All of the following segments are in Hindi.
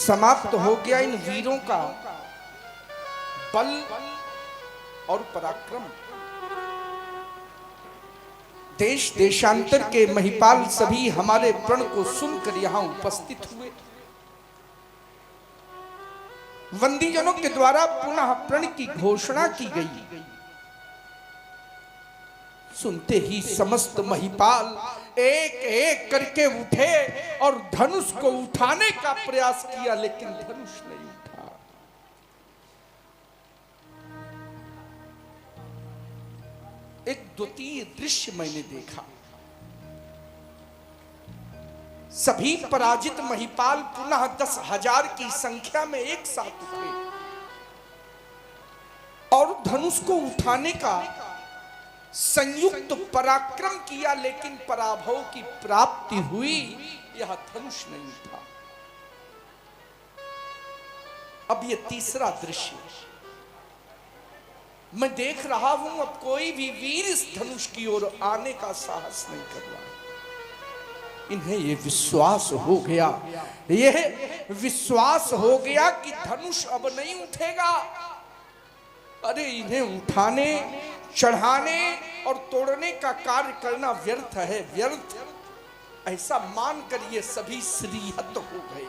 समाप्त हो गया इन वीरों का बल और पराक्रम। देश देशांतर के महिपाल सभी हमारे प्रण को सुनकर यहां उपस्थित हुए। वंदीजनों के द्वारा पुनः प्रण की घोषणा की गई। सुनते ही समस्त महिपाल एक एक करके उठे और धनुष को उठाने का प्रयास किया, लेकिन धनुष नहीं उठा। एक द्वितीय दृश्य मैंने देखा। सभी पराजित महिपाल पुनः 10,000 की संख्या में एक साथ उठे और धनुष को उठाने का संयुक्त पराक्रम किया, लेकिन पराभव की प्राप्ति हुई। यह धनुष नहीं था। अब यह तीसरा दृश्य मैं देख रहा हूं। अब कोई भी वीर इस धनुष की ओर आने का साहस नहीं कर रहा। इन्हें यह विश्वास हो गया, यह विश्वास हो गया कि धनुष अब नहीं उठेगा। अरे इन्हें उठाने, चढ़ाने और तोड़ने का कार्य करना व्यर्थ है, व्यर्थ। ऐसा मानकर ये सभी श्रीहत हो गए।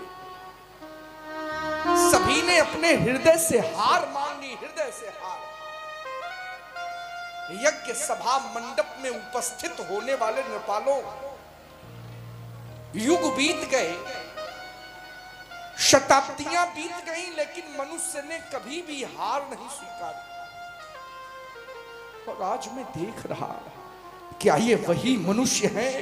सभी ने अपने हृदय से हार मान ली, हृदय से हार। यज्ञ सभा मंडप में उपस्थित होने वाले नृपालों, युग बीत गए, शताब्दियां बीत गई, लेकिन मनुष्य ने कभी भी हार नहीं स्वीकारी। और आज मैं देख रहा, क्या ये वही मनुष्य हैं?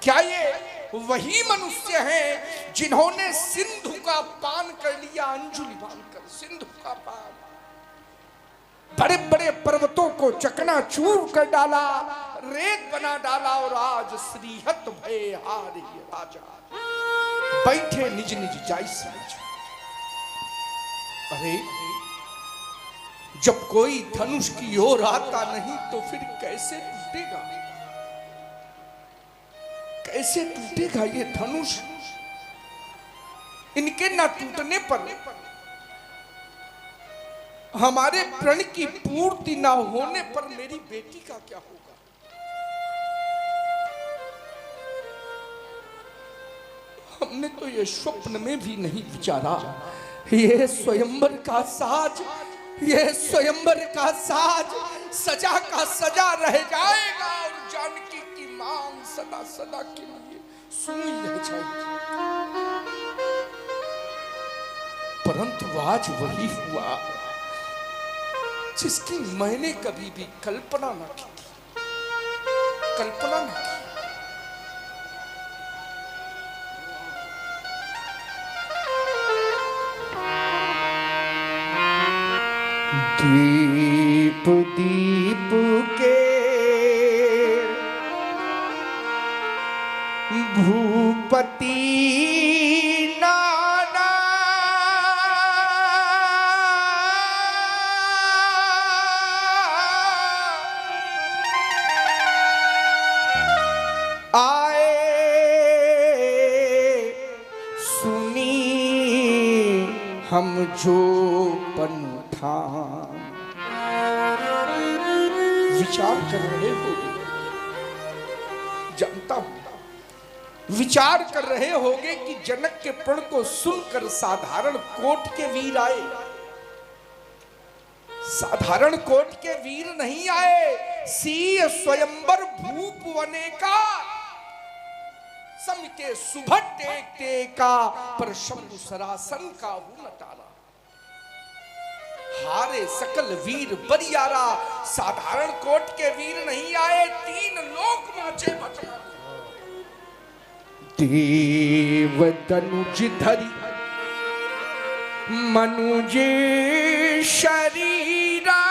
क्या ये वही मनुष्य हैं जिन्होंने सिंधु का पान कर लिया, अंजुलि बांधकर सिंधु का पान, बड़े बड़े पर्वतों को चकनाचूर कर डाला, रेत बना डाला, और आज श्रीहत भय हारे राजा बैठे निज निज जाय समझ। अरे जब कोई धनुष की ओर आता नहीं तो फिर कैसे टूटेगा? कैसे टूटेगा ये धनुष? इनके ना टूटने पर हमारे प्रण की पूर्ति ना होने पर मेरी बेटी का क्या होगा? हमने तो ये स्वप्न में भी नहीं विचारा। ये स्वयंवर का साज, ये स्वयंवर का साज सजा का सजा रह जाएगा और जानकी की मांग सदा सदा के लिए सुनी रह जाएगी। परंतु आज वही हुआ जिसकी मैंने कभी भी कल्पना न की थी, कल्पना न की। दीप दीप के भूपति नाना, आए सुनी हम जो पनठान। विचार कर रहे होगे, जानता हूं विचार कर रहे होगे कि जनक के प्रण को सुनकर साधारण कोट के वीर आए। साधारण कोट के वीर नहीं आए। सीय स्वयंवर भूप वने का, सम के सुभट टेक का, पर शंभु सरासन का हूं नटारा। हारे सकल वीर बरियारा, साधारण कोट के वीर नहीं आए। 3 लोक नाचे बचा। देव तनुज धरी मनुज शरीरा,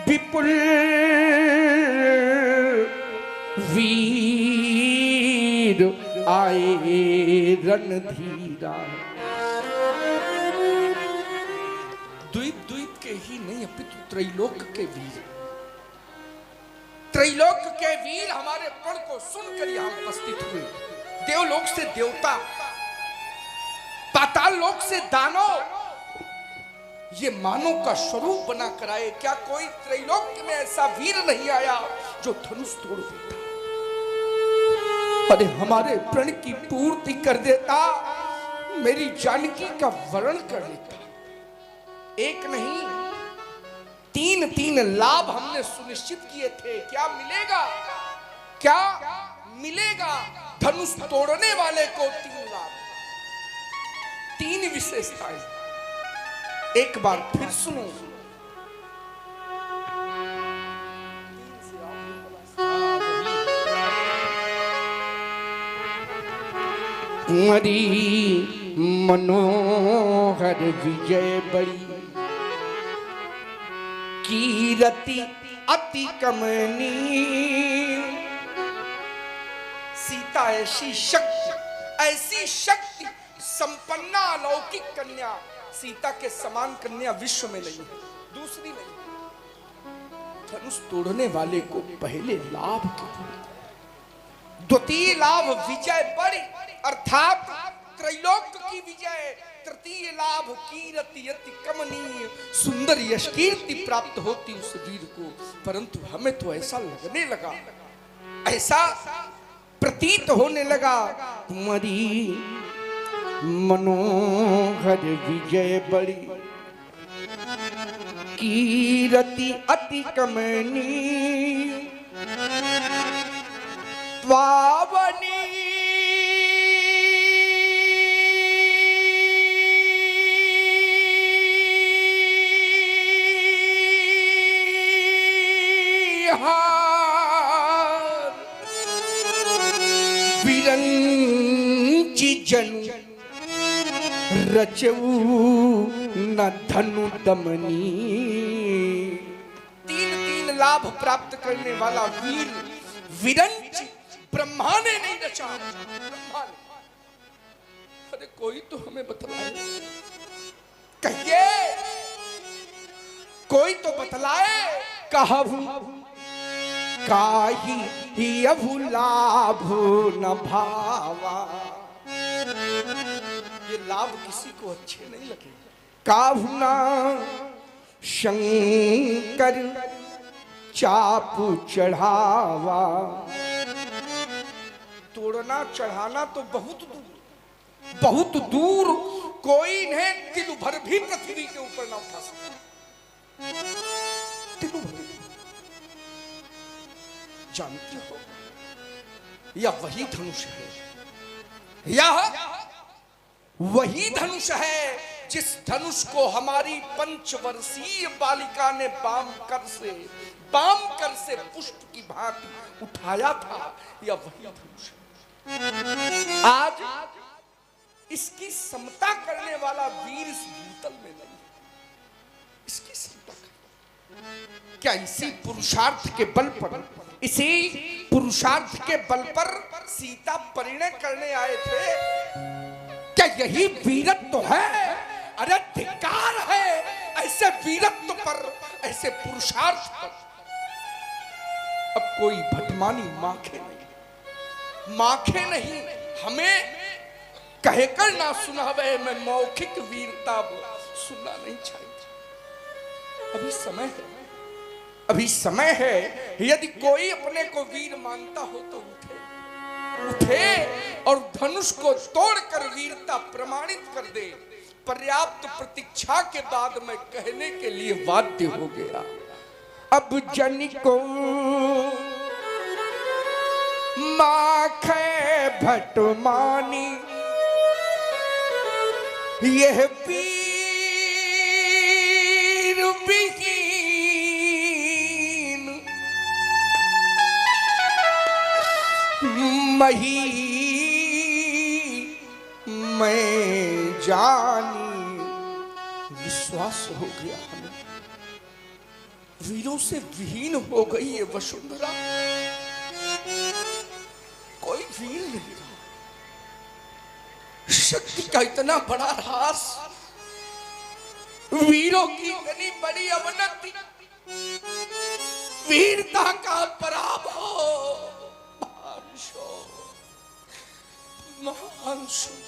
विपुल वीर आए रणधीरा। द्वीप द्वीप के ही नहीं अपितु त्रैलोक के वीर। त्रैलोक के वीर हमारे प्रण को सुनकर यहां उपस्थित हुए। देवलोक से देवता, पाताल लोक से दानव, ये मानव का स्वरूप बना कर आए। क्या कोई त्रैलोक में ऐसा वीर नहीं आया जो धनुष तोड़ देता, अरे हमारे प्रण की पूर्ति कर देता, मेरी जानकी का वर्ण कर लेता। एक नहीं, तीन लाभ हमने सुनिश्चित किए थे। क्या मिलेगा, क्या मिलेगा? धनुष तोड़ने वाले को 3 लाभ, 3 विशेषताएं। एक बार फिर सुनो। मरी मनोहर विजय बड़ी, कीरति अति कमनी। सीता ऐसी शक्ति संपन्ना अलौकिक कन्या, सीता के समान कन्या विश्व में नहीं है, दूसरी नहीं। धनुष तोड़ने वाले को पहले लाभ के, द्वितीय लाभ विजय बड़ी अर्थात त्रैलोक की विजय, तृतीय लाभ कीरति अति कमनीय, सुंदर यश कीर्ति प्राप्त होती उस वीर को। परंतु हमें तो ऐसा लगने लगा, ऐसा प्रतीत होने लगा, तुम्हारी मनोहर विजय बड़ी, कीरति अति कमनीय, पावनी विरंची जनु रचऊ न धनु दमनी। 3 लाभ प्राप्त करने वाला वीर विरंची, ब्रह्मा ने नहीं रचा, ब्रह्मा ने। अरे कोई तो हमें बतलाए, कहिए कोई तो बतलाए। कहू काही अभु लाभ न भावा, ये लाभ किसी को अच्छे नहीं लगे। काहू ना शंकर चापू चढ़ावा, तोड़ना चढ़ाना तो बहुत दूर, कोई इन्हें तिल भर भी पृथ्वी के ऊपर ना उठा सकता। तिल भर जानते हो, यह वही धनुष है, यह वही धनुष है जिस धनुष को हमारी 5 वर्षीय बालिका ने बाम कर से पुष्प की भांति उठाया था। यह वही धनुष है। आज इसकी समता करने वाला वीर इस भूतल में नहीं है। इसकी समता क्या इसी पुरुषार्थ के बल पर, इसी पुरुषार्थ के बल पर सीता परिणय करने आए थे? क्या यही वीरत्व है? अरे धिक्कार है ऐसे वीरत्व पर, ऐसे पुरुषार्थ पर। अब कोई भटमानी माखे नहीं, हमें कहकर ना सुनावे मैं मौखिक वीरता सुनना नहीं चाहिए। अभी समय है, यदि कोई अपने को वीर मानता हो तो उठे और धनुष को तोड़कर वीरता प्रमाणित कर दे। पर्याप्त प्रतीक्षा के बाद मैं कहने के लिए बाध्य हो गया। अब जन को माखे भटमानी, यह वीर विहीन मही मैं जानी। विश्वास हो गया हमें, वीरों से विहीन हो गई ये वसुंधरा। कोई वीर नहीं था। शक्ति का इतना बड़ा ह्रास, वीरों की इतनी बड़ी अवनति, वीरता का पराभव, महान शोक।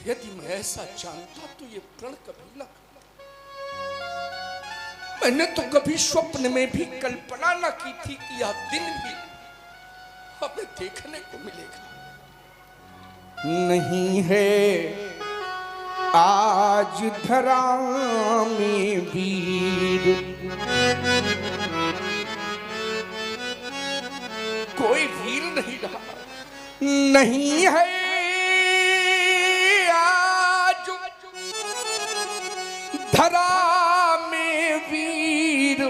यदि मैं ऐसा जानता तो ये प्रण कभी न करता। मैंने तो कभी स्वप्न में भी कल्पना न की थी कि यह दिन भी हमें देखने को मिलेगा। नहीं है आज धरा में वीर, कोई वीर नहीं रहा। नहीं है आज धरा में वीर,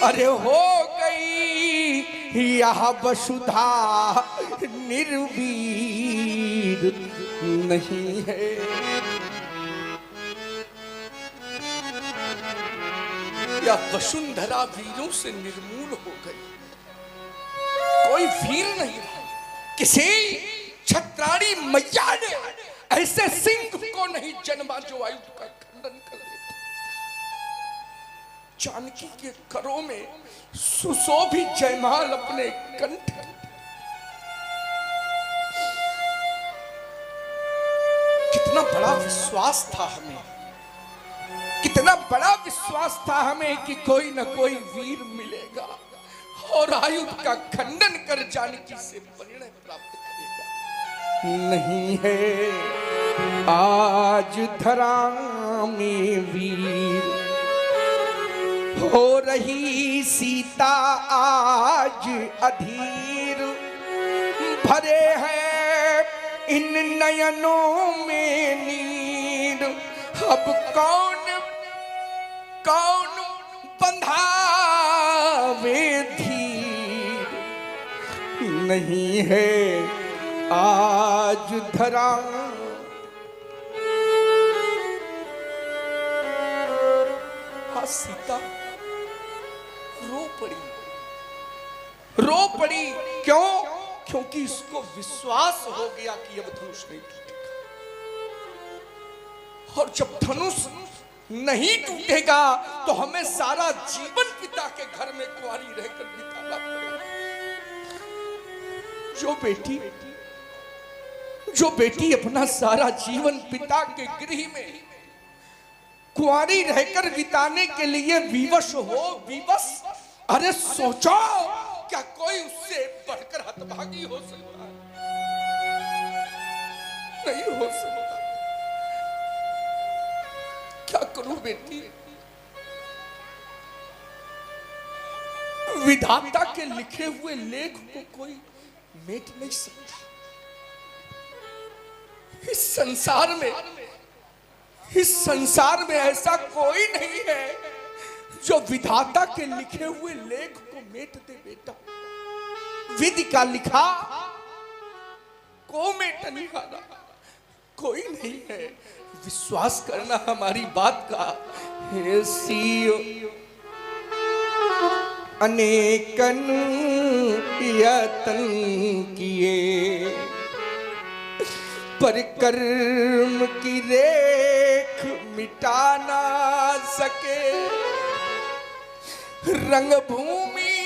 अरे हो गई यह वसुधा निर्वीर। नहीं है या वसुंधरा वीरों से निर्मूल हो गई, कोई वीर नहीं रहा। किसी छत्राणी मैया ने ऐसे सिंह को नहीं जन्मा जो आयुध का खंडन कर देता। जानकी के करों में सुशोभित जयमाल अपने कंठ, कितना बड़ा विश्वास था हमें, कितना बड़ा विश्वास था हमें कि कोई न कोई वीर मिलेगा और आयुध का खंडन कर जानकी से परिणय प्राप्त करेगा। नहीं है आज धरा में वीर, हो रही सीता आज अधीर। भरे हैं इन नयनों में नीर, अब कौन कौन बंधावे धीर। नहीं है आज धरा। हाँ, सीता रो पड़ी, रो पड़ी। क्यों? क्योंकि इसको विश्वास हो गया कि अब धनुष नहीं टूटेगा, और जब धनुष नहीं टूटेगा तो हमें सारा जीवन पिता के घर में कुंवारी रहकर बिताना पड़ेगा। जो बेटी अपना सारा जीवन पिता के गृह में कुंवारी रहकर बिताने के लिए विवश हो, विवश, अरे सोचो क्या कोई उससे बढ़कर हतभागी हो सकता है? नहीं हो सकता। क्या करूं बेटी, विधाता के लिखे हुए लेख को कोई मेट नहीं सकता। इस संसार में ऐसा कोई नहीं है जो विधाता के लिखे हुए लेख को मेट दे बेटा। विधि का लिखा को मेट नहीं आना, कोई नहीं है। विश्वास करना हमारी बात का। अनेकन यतन किए पर कर्म की रेख मिटा ना सके। रंगभूमि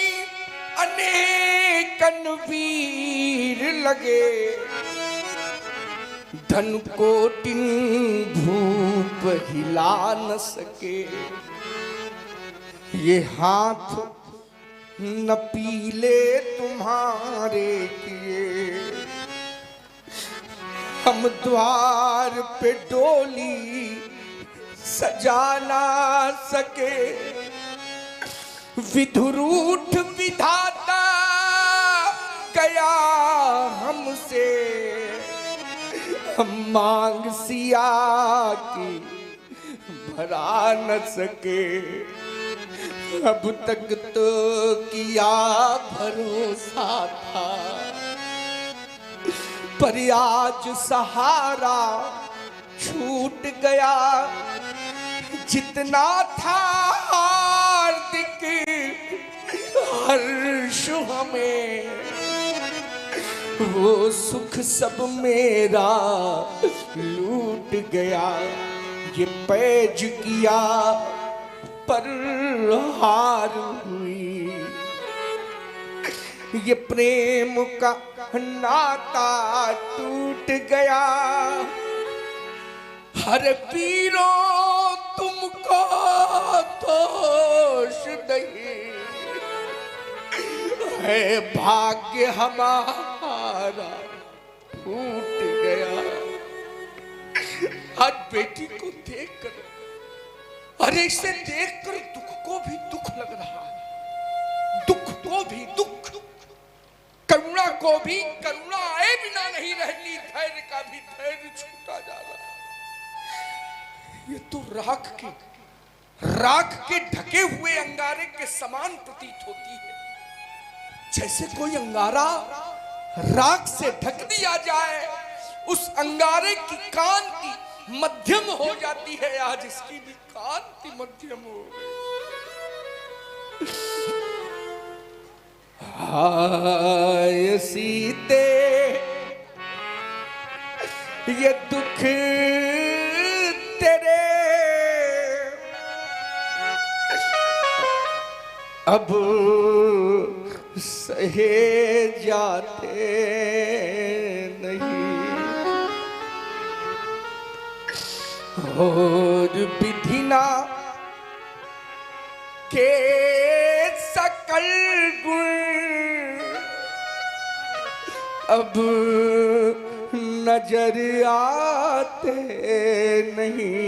अनेकन वीर लगे, धन कोटिन धूप हिला न सके। ये हाथ न पीले तुम्हारे किए, हम द्वार पे डोली सजा ना सके। विधुरूठ विधाता गया हमसे, हम मांग सिया की भरा न सके। अब तक तो किया भरोसा था, पर आज सहारा छूट गया। जितना था हार्दिक हर्ष हमें, वो सुख सब मेरा लूट गया। ये पैज किया पर हार हुई, ये प्रेम का नाता टूट गया। हर वीरों तुमको दोष नहीं है, भाग्य हमारा फूट गया। आज बेटी को देखकर, अरे इसे देखकर दुख को भी दुख लग रहा है, दुख को भी दुख, करुणा को भी करुणा आए बिना नहीं रहती, धैर्य का भी धैर्य छूटा जा रहा है। ये तो राख के ढके हुए अंगारे के समान प्रतीत होती है। जैसे कोई अंगारा राख से ढक दिया जाए, उस अंगारे की कांति मध्यम हो जाती है। आज इसकी भी कांति मध्यम हो गई। हाय सीते ये दुख तेरे अब सहे जाते नहीं, और विधिना के सकल गुण अब नजर आते नहीं।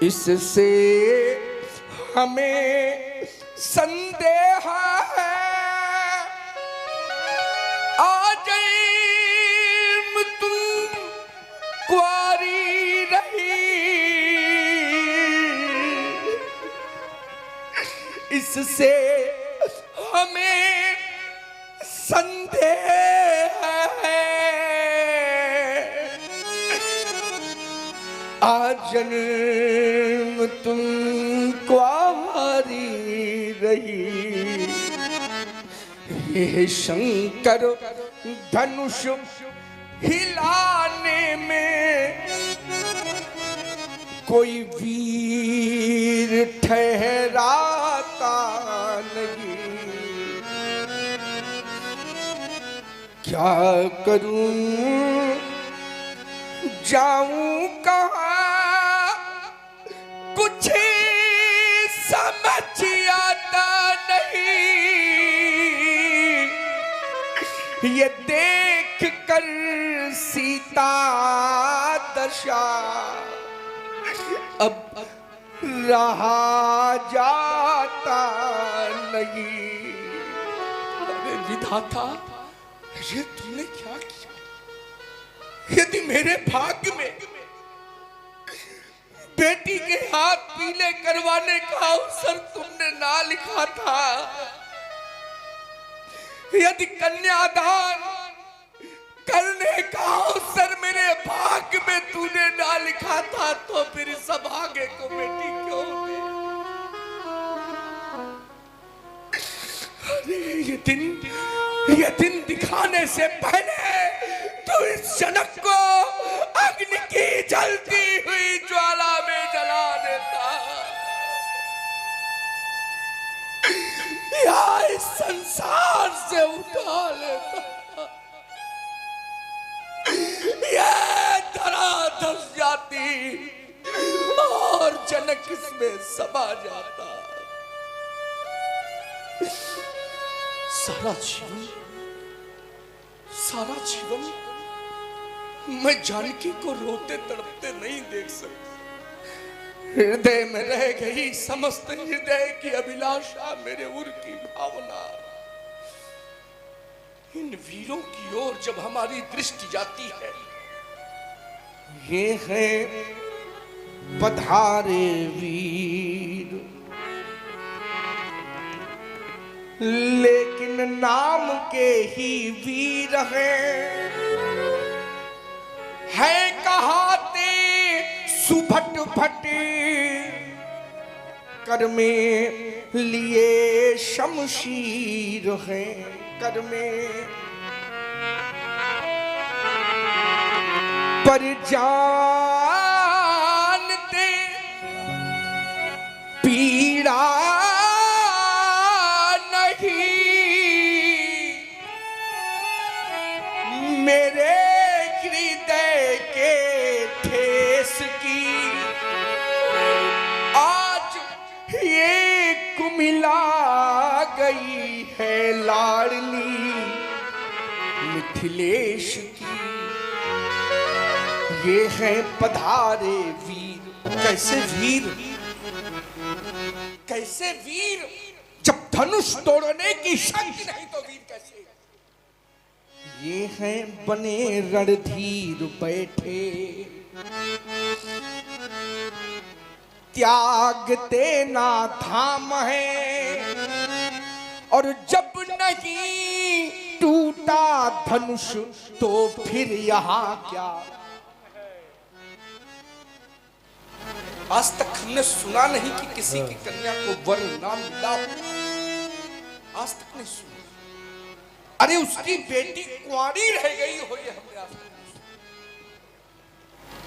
इससे हमें संदेह है, आज तुम कुंवारी रही, इससे हमें संदेह है, आज तुम कुंवारी रही। ये शंकर धनुष हिलाने में कोई वीर ठहराता नहीं। क्या करूं जाऊं कहां, कुछ समझ आता नहीं। ये देख कर सीता दशा अब रहा जाता नहीं। अरे विधाता, ये तुमने क्या किया? यदि मेरे भाग्य में बेटी के हाथ पीले करवाने का अवसर तुमने ना लिखा था, यदि कन्यादान करने का अवसर मेरे भाग्य में तूने ना लिखा था, तो फिर इस भाग्य को बेटी क्यों दे? अरे ये दिन दिखाने से पहले तो इस जनक को अग्नि की जलती हुई ज्वाला में जला देता, या इस संसार से उठा लेता। ये धरा धस जाती और जनक इसमें समा जाता। सारा जीवन मैं जानकी को रोते तड़पते नहीं देख सकता। हृदय में रह गई समस्त हृदय की अभिलाषा, मेरे उर की भावना। इन वीरों की ओर जब हमारी दृष्टि जाती है, ये है पधारे वीर, लेकिन नाम के ही वीर है कहाते सुभट भट कर में लिए शमशीर है। कर में पर जानते पीड़ा नहीं, मिला गई है लाडली मिथिलेश की, ये है पधारे वीर। कैसे वीर, कैसे वीर, जब धनुष तोड़ने की शक्ति नहीं तो वीर कैसे। ये हैं बने रणधीर बैठे, त्यागते ना धाम है, और जब नहीं टूटा धनुष तो फिर यहाँ क्या। आज तक हमने सुना नहीं कि किसी की कन्या को वर ना मिला, आज तक नहीं सुना। अरे उसकी बेटी कुंवारी रह गई हो, ये हमने आज तक नहीं सुना।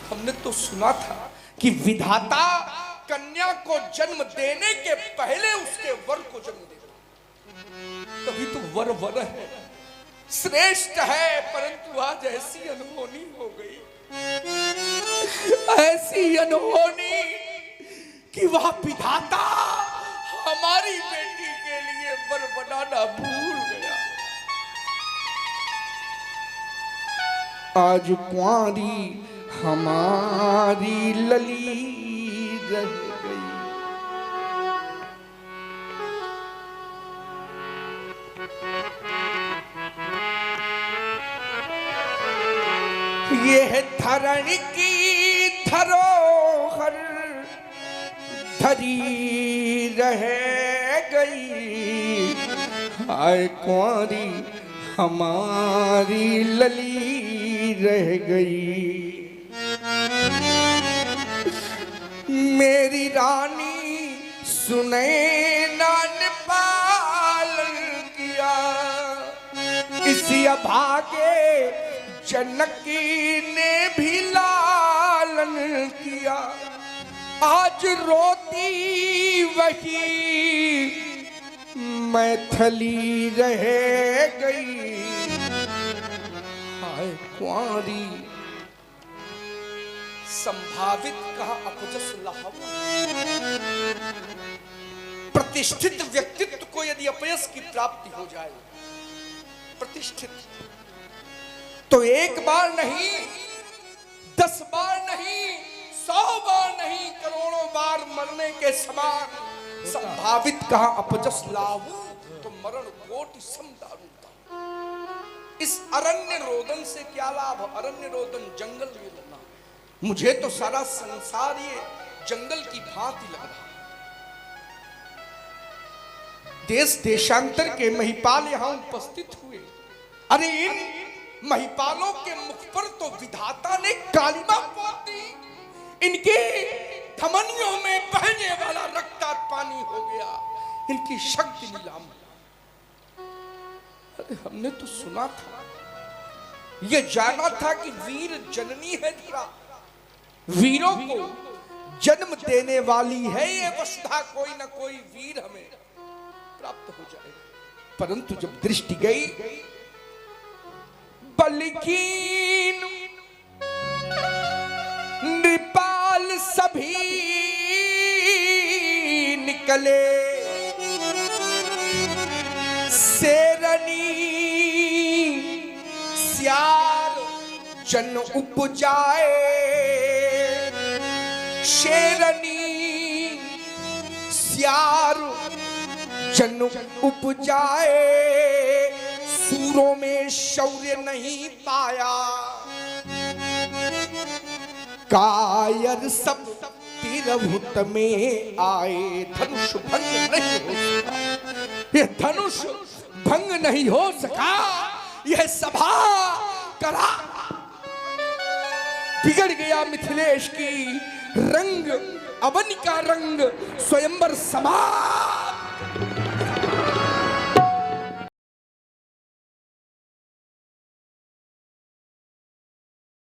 हमने तो सुना था कि विधाता कन्या को जन्म देने के पहले उसके वर को जन्म देता, तभी तो वर वर है, श्रेष्ठ है। परंतु आज ऐसी अनहोनी हो गई, ऐसी अनहोनी कि वह विधाता हमारी बेटी के लिए वर बनाना भूल गया। आज कुंवारी हमारी लली रह गई। ये धरण की धरोहर धरी रह गई, हाय कुंवारी हमारी लली रह गई। मेरी रानी सुनैना ने पालन किया, इसी अभागे जनकी ने भी लालन किया। आज रोती वही मैथिली रह गई, हाय कुंवारी संभावित कहा अपजस लाभ। प्रतिष्ठित व्यक्तित्व को यदि अपयश की प्राप्ति हो जाए, प्रतिष्ठित तो एक बार नहीं, 10 बार नहीं, 100 बार नहीं, करोड़ों बार मरने के समान संभावित कहा अपजस लाभ, तो मरण कोटि सम दारुता। इस अरण्य रोदन से क्या लाभ? अरण्य रोदन जंगल में रोना। मुझे तो सारा संसार ये जंगल की भांति लग रहा। देश देशांतर के महिपाल यहां उपस्थित हुए। अरे इन महिपालों के मुख पर तो विधाता ने कालिमा पोत दी। इनके धमनियों में बहने वाला रक्तात पानी हो गया, इनकी शक्ति नीलाम। अरे हमने तो सुना था, ये जाना था कि वीर जननी है धरा, वीरों को जन्म देने वाली है ये वसुधा, कोई ना कोई वीर हमें प्राप्त हो जाए। परंतु जब दृष्टि गई, बलकीन नृपाल सभी निकले, शेरनी सियार जन उपजाए, शेरनी सियार जन उपजाए, सूरों में शौर्य नहीं पाया, कायर सब तिरहुत में आए। धनुष भंग नहीं हो सका, ये धनुष भंग नहीं हो सका, यह सभा करा बिगड़ गया मिथिलेश की। रंग अवन का रंग स्वयंवर समा